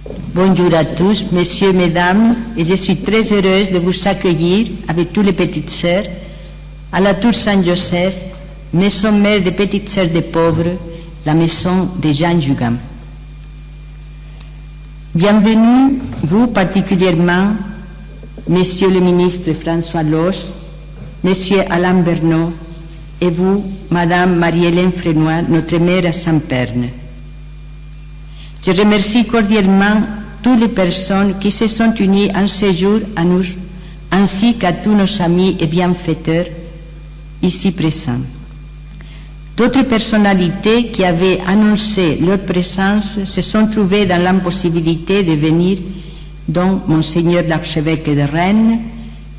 Bonjour à tous, messieurs, mesdames, et je suis très heureuse de vous accueillir avec tous les petites sœurs à la Tour Saint-Joseph, maison mère des petites sœurs des pauvres, la maison de Jean Jugan. Bienvenue, vous particulièrement, Monsieur le ministre François Loos, Monsieur Alain Bernot, et vous, Madame Marie-Hélène Frénois, notre mère à Saint-Perne. Je remercie cordialement toutes les personnes qui se sont unies en ce jour à nous, ainsi qu'à tous nos amis et bienfaiteurs ici présents. D'autres personnalités qui avaient annoncé leur présence se sont trouvées dans l'impossibilité de venir, dont Monseigneur l'archevêque de Rennes,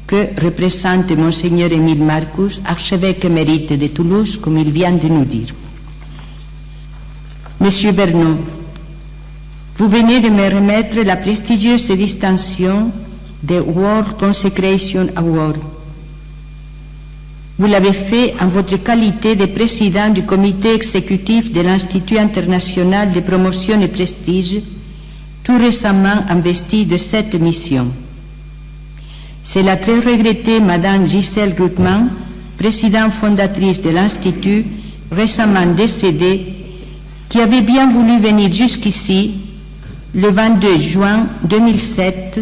que représente Monseigneur Émile Marcus, archevêque émérite de Toulouse, comme il vient de nous dire. Monsieur Bernot, vous venez de me remettre la prestigieuse distinction de World Consecration Award. Vous l'avez fait en votre qualité de président du comité exécutif de l'Institut international de promotion et prestige, tout récemment investi de cette mission. C'est la très regrettée Madame Gisèle Ruttmann, présidente fondatrice de l'Institut, récemment décédée, qui avait bien voulu venir jusqu'ici le 22 juin 2007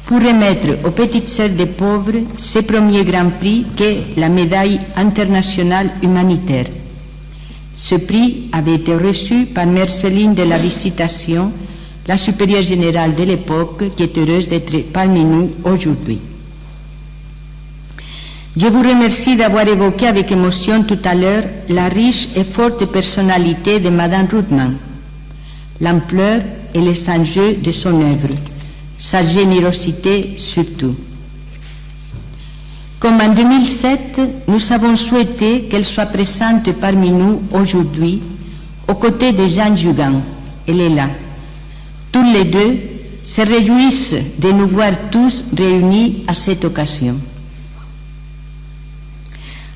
pour remettre aux petites sœurs des pauvres ce premier grand prix qu'est la médaille internationale humanitaire. Ce prix avait été reçu par Marceline de la Visitation, la supérieure générale de l'époque, qui est heureuse d'être parmi nous aujourd'hui. Je vous remercie d'avoir évoqué avec émotion tout à l'heure la riche et forte personnalité de Madame Ruttmann, l'ampleur et les enjeux de son œuvre, sa générosité surtout. Comme en 2007, nous avons souhaité qu'elle soit présente parmi nous aujourd'hui, aux côtés de Jean Jugan. Elle est là. Tous les deux se réjouissent de nous voir tous réunis à cette occasion.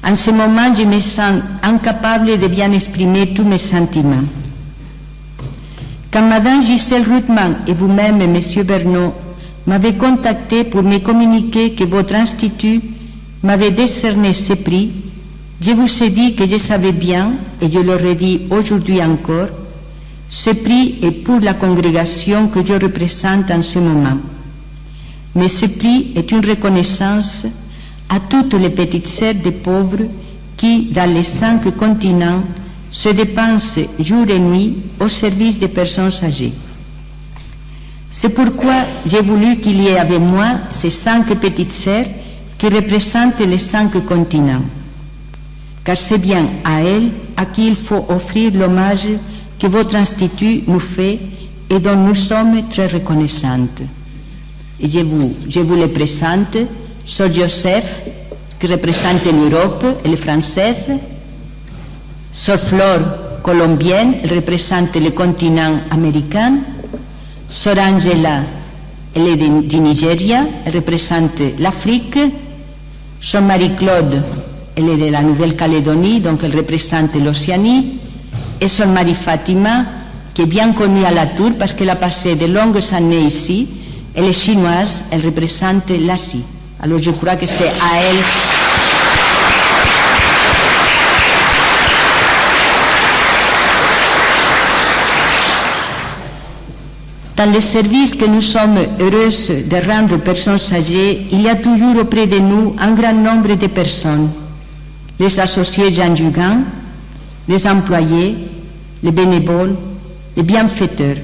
En ce moment, je me sens incapable de bien exprimer tous mes sentiments. Quand Madame Gisèle Ruttmann et vous-même, Monsieur Bernot, m'avez contacté pour me communiquer que votre institut m'avait décerné ce prix, je vous ai dit que je savais bien, et je l'aurais dit aujourd'hui encore, ce prix est pour la congrégation que je représente en ce moment. Mais ce prix est une reconnaissance à toutes les petites sœurs des pauvres qui, dans les 5 continents, se dépensent jour et nuit au service des personnes âgées. C'est pourquoi j'ai voulu qu'il y ait avec moi ces 5 petites sœurs qui représentent les 5 continents. Car c'est bien à elles à qui il faut offrir l'hommage que votre institut nous fait et dont nous sommes très reconnaissantes. Et je vous les présente. Sœur Joseph, qui représente l'Europe, elle est française. Sœur Flore, colombienne, elle représente le continent américain. Sœur Angela, elle est du Nigeria, elle représente l'Afrique. Sœur Marie-Claude, elle est de la Nouvelle-Calédonie, donc elle représente l'Océanie. Et Sœur Marie-Fatima, qui est bien connue à la Tour parce qu'elle a passé de longues années ici, elle est chinoise, elle représente l'Asie. Alors je crois que c'est à elle. Dans les services que nous sommes heureuses de rendre aux personnes âgées, il y a toujours auprès de nous un grand nombre de personnes. Les associés Jean Jugan, les employés, les bénévoles, les bienfaiteurs,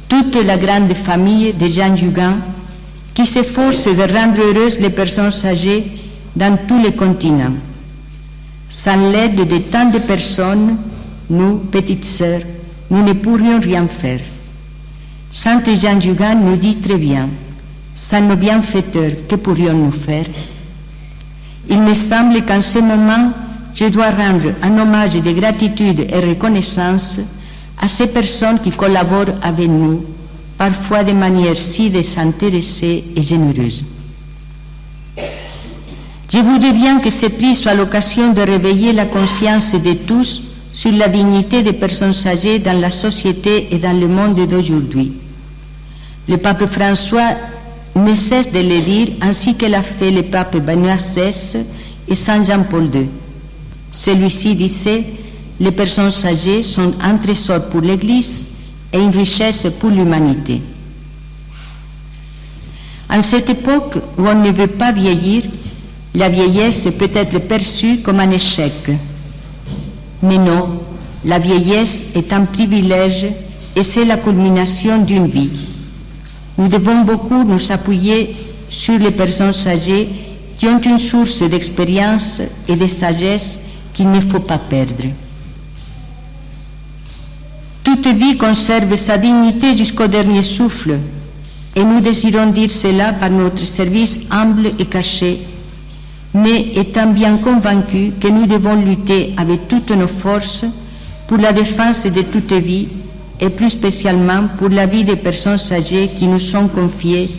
toute la grande famille de Jean Jugan qui s'efforce de rendre heureuses les personnes âgées dans tous les continents. Sans l'aide de tant de personnes, nous, petites sœurs, nous ne pourrions rien faire. Sainte Jean Jugan nous dit très bien, sans nos bienfaiteurs, que pourrions-nous faire? Il me semble qu'en ce moment, je dois rendre un hommage de gratitude et reconnaissance à ces personnes qui collaborent avec nous, parfois de manière si désintéressée et généreuse. Je voudrais bien que ce prix soit l'occasion de réveiller la conscience de tous sur la dignité des personnes âgées dans la société et dans le monde d'aujourd'hui. Le pape François ne cesse de le dire, ainsi que l'a fait le pape Benoît XVI et Saint Jean-Paul II. Celui-ci disait, les personnes âgées sont un trésor pour l'Église et une richesse pour l'humanité. En cette époque où on ne veut pas vieillir, la vieillesse peut être perçue comme un échec. Mais non, la vieillesse est un privilège et c'est la culmination d'une vie. Nous devons beaucoup nous appuyer sur les personnes âgées qui ont une source d'expérience et de sagesse qu'il ne faut pas perdre. Toute vie conserve sa dignité jusqu'au dernier souffle, et nous désirons dire cela par notre service humble et caché, mais étant bien convaincus que nous devons lutter avec toutes nos forces pour la défense de toute vie, et plus spécialement pour la vie des personnes âgées qui nous sont confiées,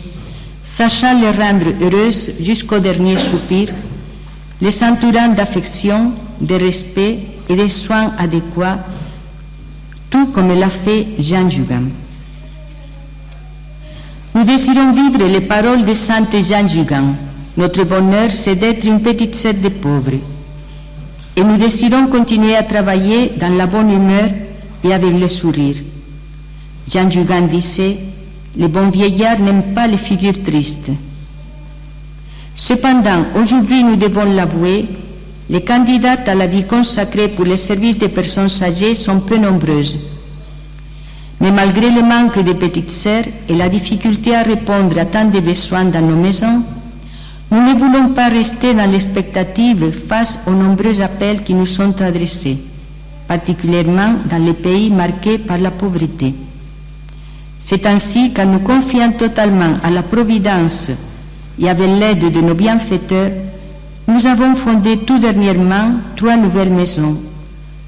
sachant les rendre heureuses jusqu'au dernier soupir, les entourant d'affection, de respect et de soins adéquats, tout comme l'a fait Jean Jugan. Nous désirons vivre les paroles de Sainte Jeanne Jugan. Notre bonheur, c'est d'être une petite sœur des pauvres. Et nous désirons continuer à travailler dans la bonne humeur et avec le sourire. Jean Jugan disait, les bons vieillards n'aiment pas les figures tristes. Cependant, aujourd'hui, nous devons l'avouer, les candidates à la vie consacrée pour le service des personnes âgées sont peu nombreuses. Mais malgré le manque de petites sœurs et la difficulté à répondre à tant de besoins dans nos maisons, nous ne voulons pas rester dans l'expectative face aux nombreux appels qui nous sont adressés, particulièrement dans les pays marqués par la pauvreté. C'est ainsi qu'en nous confiant totalement à la Providence et avec l'aide de nos bienfaiteurs, nous avons fondé tout dernièrement 3 nouvelles maisons,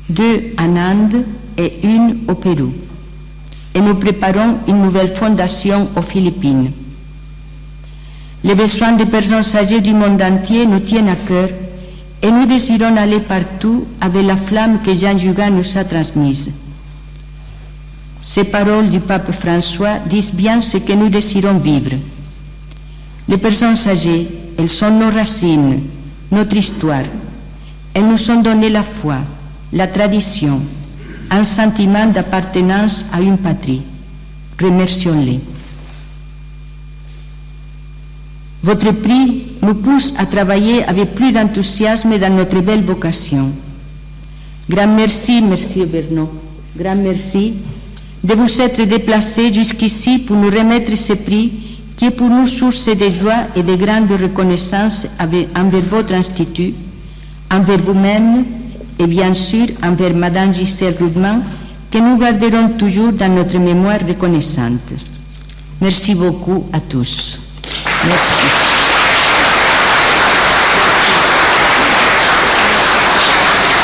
2 en Inde et 1 au Pérou. Et nous préparons une nouvelle fondation aux Philippines. Les besoins des personnes âgées du monde entier nous tiennent à cœur et nous désirons aller partout avec la flamme que Jean Jugan nous a transmise. Ces paroles du pape François disent bien ce que nous désirons vivre. Les personnes âgées, elles sont nos racines, notre histoire. Elles nous ont donné la foi, la tradition, un sentiment d'appartenance à une patrie. Remercions-les. Votre prix nous pousse à travailler avec plus d'enthousiasme dans notre belle vocation. Grand merci, Monsieur Bernot. Grand merci de vous être déplacé jusqu'ici pour nous remettre ce prix qui est pour nous source de joie et de grande reconnaissance envers votre institut, envers vous-même et bien sûr envers Madame Gisèle Rudman, que nous garderons toujours dans notre mémoire reconnaissante. Merci beaucoup à tous. Merci.